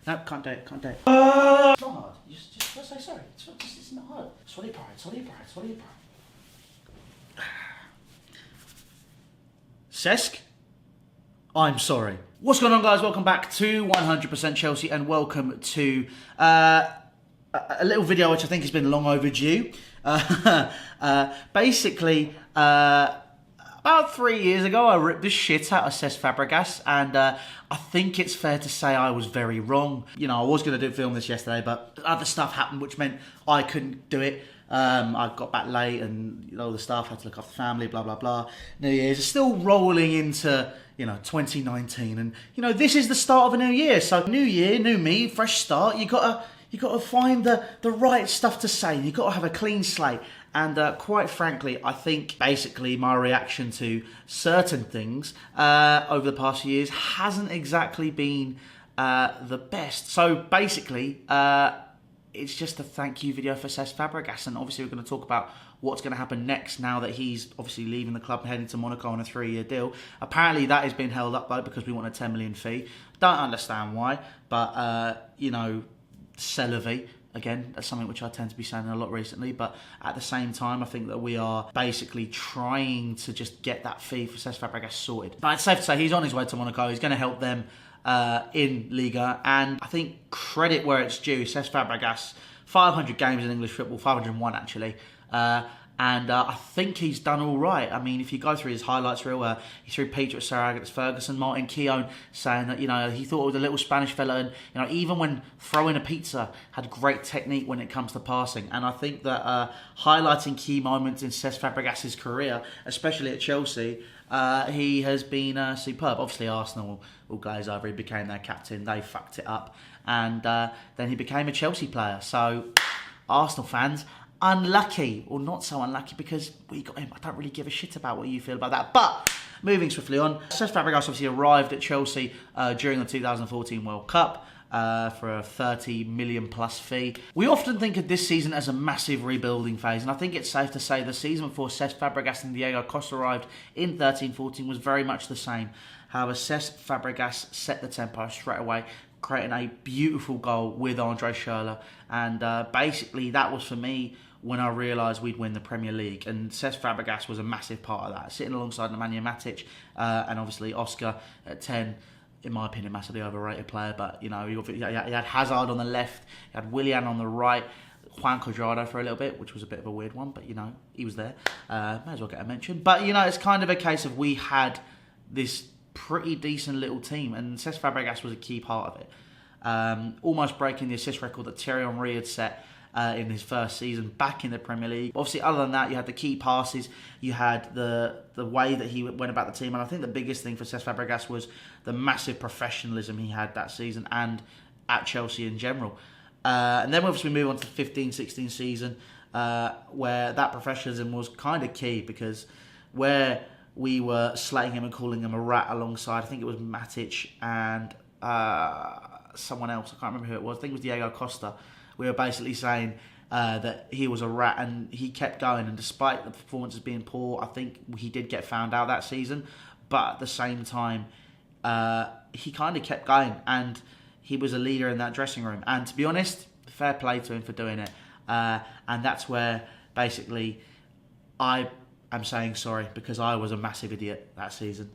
No, can't do it. It's not hard. Just say sorry. It's not hard. Swallow your pride. Cesc, I'm sorry. What's going on, guys? Welcome back to 100% Chelsea, and welcome to a little video which I think has been long overdue. Basically, about 3 years ago, I ripped the shit out of Cesc Fabregas, and I think it's fair to say I was very wrong. You know, I was going to film this yesterday, but other stuff happened which meant I couldn't do it. I got back late, and all the staff had to look after the family, blah blah blah. New Year's is still rolling into 2019, and this is the start of a new year. So new year, new me, fresh start. You gotta find the right stuff to say. You gotta have a clean slate. And quite frankly, I think basically my reaction to certain things over the past few years hasn't exactly been the best. So basically, it's just a thank you video for Cesc Fabregas, and obviously we're going to talk about what's going to happen next now that he's obviously leaving the club and heading to Monaco on a 3-year deal. Apparently that has been held up though because we want a 10 million fee. Don't understand why, but c'est la vie. Again, that's something which I tend to be saying a lot recently, but at the same time, I think that we are basically trying to just get that fee for Cesc Fabregas sorted. But it's safe to say he's on his way to Monaco. He's going to help them in Liga, and I think credit where it's due. Cesc Fabregas, 500 games in English football, 501 actually, and I think he's done all right. I mean, if you go through his highlights reel, he threw Peter at Sir Alex Ferguson, Martin Keown saying that he thought it was a little Spanish fella, and even when throwing a pizza, had great technique when it comes to passing. And I think that highlighting key moments in Cesc Fabregas' career, especially at Chelsea, he has been superb. Obviously, Arsenal all guys over. He became their captain. They fucked it up, and then he became a Chelsea player. So, Arsenal fans, unlucky, or not so unlucky, because we got him. I don't really give a shit about what you feel about that. But moving swiftly on, Cesc Fabregas obviously arrived at Chelsea during the 2014 World Cup. For a 30 million plus fee. We often think of this season as a massive rebuilding phase, and I think it's safe to say the season before Cesc Fabregas and Diego Costa arrived in 13-14 was very much the same. However, Cesc Fabregas set the tempo straight away, creating a beautiful goal with Andre Schürrle, and basically that was for me when I realised we'd win the Premier League, and Cesc Fabregas was a massive part of that, sitting alongside Nemanja Matic and obviously Oscar at 10. In my opinion, massively overrated player, but he had Hazard on the left, he had Willian on the right, Juan Cuadrado for a little bit, which was a bit of a weird one, but he was there. May as well get a mention. But it's kind of a case of we had this pretty decent little team, and Cesc Fabregas was a key part of it. Almost breaking the assist record that Thierry Henry had set in his first season back in the Premier League. Obviously, other than that, you had the key passes, you had the way that he went about the team, and I think the biggest thing for Cesc Fabregas was the massive professionalism he had that season and at Chelsea in general. And then obviously we move on to the 15-16 season, where that professionalism was kind of key, because where we were slating him and calling him a rat alongside, I think it was Matic and someone else, I can't remember who it was, I think it was Diego Costa. We were basically saying that he was a rat, and he kept going. And despite the performances being poor, I think he did get found out that season. But at the same time, he kind of kept going, and he was a leader in that dressing room. And to be honest, fair play to him for doing it. And that's where basically I am saying sorry, because I was a massive idiot that season.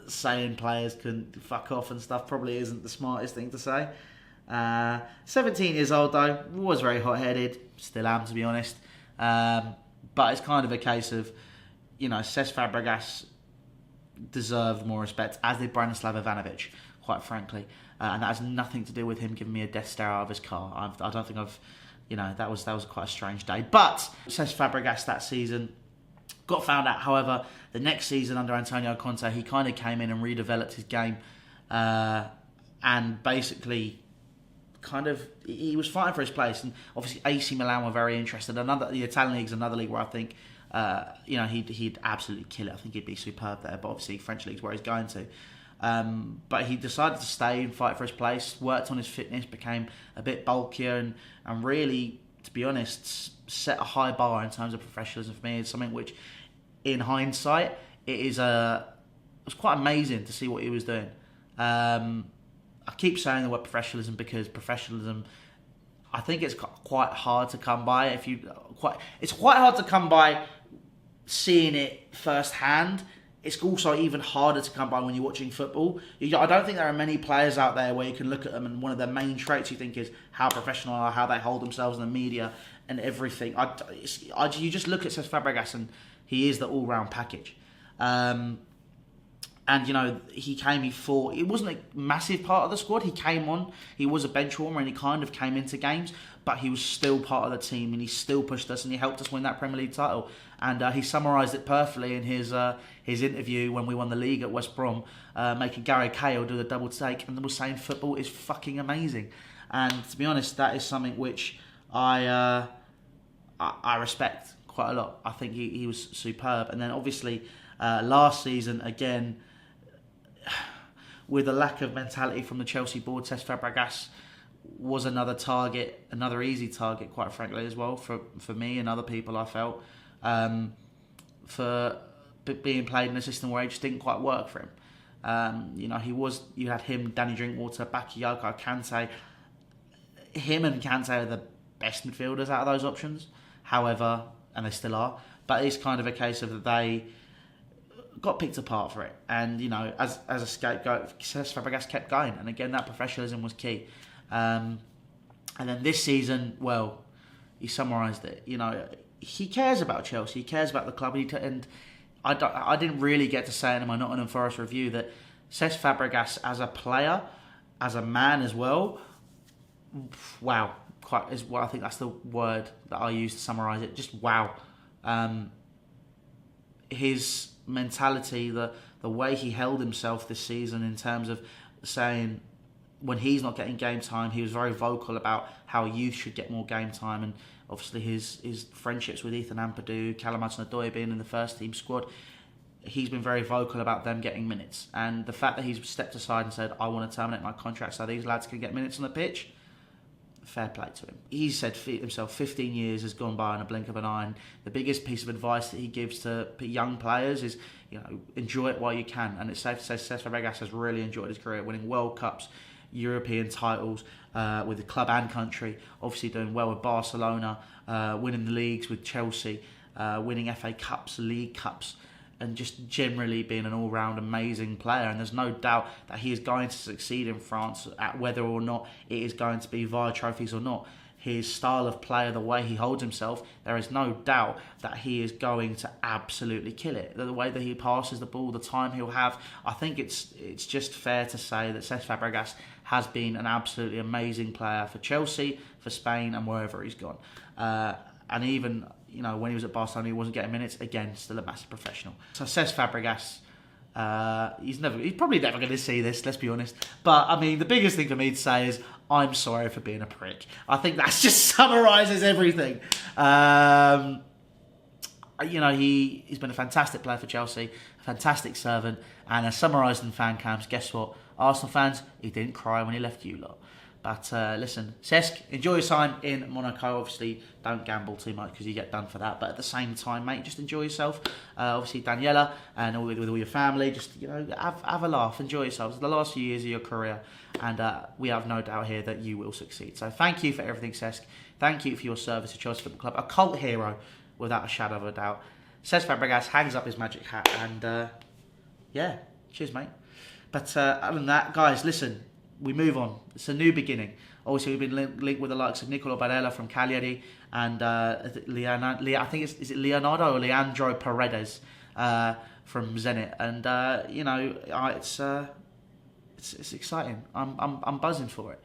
Saying players can fuck off and stuff probably isn't the smartest thing to say. 17 years old though, was very hot-headed, still am to be honest, but it's kind of a case of, Cesc Fabregas deserved more respect, as did Branislav Ivanovic, quite frankly, and that has nothing to do with him giving me a death stare out of his car. I don't think I've, that was quite a strange day. But Cesc Fabregas that season got found out. However, the next season under Antonio Conte, he kind of came in and redeveloped his game, and basically he was fighting for his place. And obviously AC Milan were very interested. The Italian league's another league where I think he'd absolutely kill it. I think he'd be superb there, but obviously French league's where he's going to. But he decided to stay and fight for his place, worked on his fitness, became a bit bulkier, and really, to be honest, set a high bar in terms of professionalism for me. It's something which, in hindsight, it was quite amazing to see what he was doing. I keep saying the word professionalism because professionalism, I think it's quite hard to come by. It's quite hard to come by seeing it firsthand. It's also even harder to come by when you're watching football. I don't think there are many players out there where you can look at them and one of their main traits you think is how professional are, how they hold themselves in the media and everything. You just look at Cesc Fabregas and he is the all-round package. And, he fought. It wasn't a massive part of the squad. He came on. He was a bench warmer and he kind of came into games, but he was still part of the team and he still pushed us and he helped us win that Premier League title. And he summarised it perfectly in his interview when we won the league at West Brom, making Gary Cahill do the double take and was saying football is fucking amazing. And to be honest, that is something which I respect quite a lot. I think he was superb. And then obviously last season, again, with a lack of mentality from the Chelsea board, Cesc Fabregas was another target, another easy target, quite frankly, as well, for me and other people, I felt, for being played in a system where it just didn't quite work for him. You had him, Danny Drinkwater, Bakayoko, Kante. Him and Kante are the best midfielders out of those options. However, and they still are, but it's kind of a case of that they got picked apart for it. And, as a scapegoat, Cesc Fabregas kept going. And again, that professionalism was key. And then this season, well, he summarised it. He cares about Chelsea. He cares about the club. And I didn't really get to say it in my Nottingham Forest review that Cesc Fabregas as a player, as a man as well, wow. I think that's the word that I use to summarise it. Just wow. His mentality, the way he held himself this season in terms of saying when he's not getting game time, he was very vocal about how youth should get more game time, and obviously his friendships with Ethan Ampadu, Callum Hudson-Odoi being in the first team squad, he's been very vocal about them getting minutes. And the fact that he's stepped aside and said, I want to terminate my contract so these lads can get minutes on the pitch, fair play to him. He said himself 15 years has gone by in a blink of an eye, and the biggest piece of advice that he gives to young players is, enjoy it while you can. And it's safe to say Cesc Fabregas has really enjoyed his career, winning World Cups, European titles with the club and country, obviously doing well with Barcelona, winning the leagues with Chelsea, winning FA Cups, League Cups, and just generally being an all-round amazing player. And there's no doubt that he is going to succeed in France, at whether or not it is going to be via trophies or not. His style of play, the way he holds himself, there is no doubt that he is going to absolutely kill it. The way that he passes the ball, the time he'll have, I think it's just fair to say that Cesc Fabregas has been an absolutely amazing player for Chelsea, for Spain, and wherever he's gone. And even, when he was at Barcelona, he wasn't getting minutes. Again, still a massive professional. So Cesc Fabregas, he's probably never going to see this, let's be honest. But I mean, the biggest thing for me to say is I'm sorry for being a prick. I think that just summarises everything. He's been a fantastic player for Chelsea, a fantastic servant, and as summarised in fan cams, guess what? Arsenal fans, he didn't cry when he left you lot. But listen, Cesc, enjoy your time in Monaco. Obviously, don't gamble too much because you get done for that. But at the same time, mate, just enjoy yourself. Obviously, Daniela and with all your family, just have a laugh, enjoy yourselves. The last few years of your career, and we have no doubt here that you will succeed. So thank you for everything, Cesc. Thank you for your service to Chelsea Football Club, a cult hero without a shadow of a doubt. Cesc Fabregas hangs up his magic hat, and cheers, mate. But other than that, guys, listen. We move on. It's a new beginning. Obviously, we've been linked with the likes of Nicolo Barella from Cagliari and Leonardo or Leandro Paredes from Zenit. And it's exciting. I'm buzzing for it.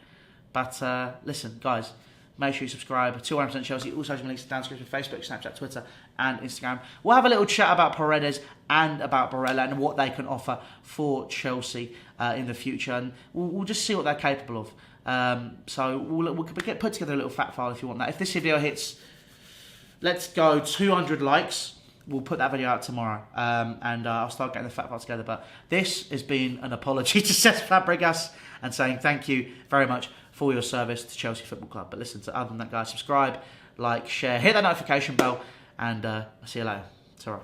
But listen, guys, make sure you subscribe to 100% Chelsea. All social links down in the description: Facebook, Snapchat, Twitter, and Instagram. We'll have a little chat about Paredes and about Barella and what they can offer for Chelsea in the future, and we'll just see what they're capable of. So we'll put together a little fact file if you want that. If this video hits, let's go 200 likes, we'll put that video out tomorrow, and I'll start getting the fact file together. But this has been an apology to Cesc Fabregas and saying thank you very much for your service to Chelsea Football Club. But listen, other than that, guys, subscribe, like, share, hit that notification bell, and I'll see you later. Ta-ra.